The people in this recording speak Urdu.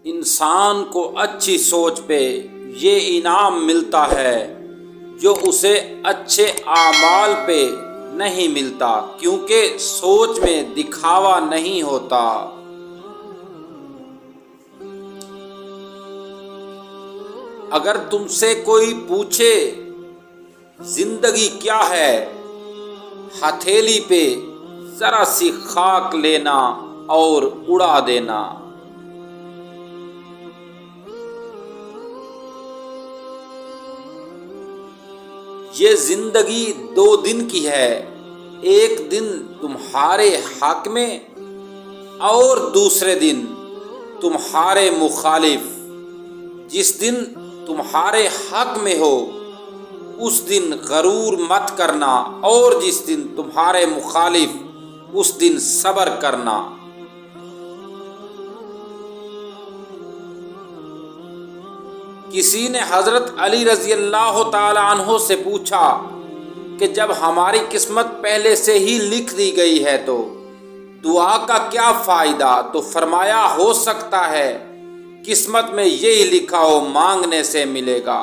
انسان کو اچھی سوچ پہ یہ انعام ملتا ہے جو اسے اچھے اعمال پہ نہیں ملتا، کیونکہ سوچ میں دکھاوا نہیں ہوتا۔ اگر تم سے کوئی پوچھے زندگی کیا ہے، ہتھیلی پہ ذرا سی خاک لینا اور اڑا دینا۔ یہ زندگی 2 دن کی ہے، ایک دن تمہارے حق میں اور دوسرے دن تمہارے مخالف۔ جس دن تمہارے حق میں ہو اس دن غرور مت کرنا، اور جس دن تمہارے مخالف اس دن صبر کرنا۔ کسی نے حضرت علی رضی اللہ تعالی عنہ سے پوچھا کہ جب ہماری قسمت پہلے سے ہی لکھ دی گئی ہے تو دعا کا کیا فائدہ؟ تو فرمایا، ہو سکتا ہے قسمت میں یہی لکھا ہو مانگنے سے ملے گا۔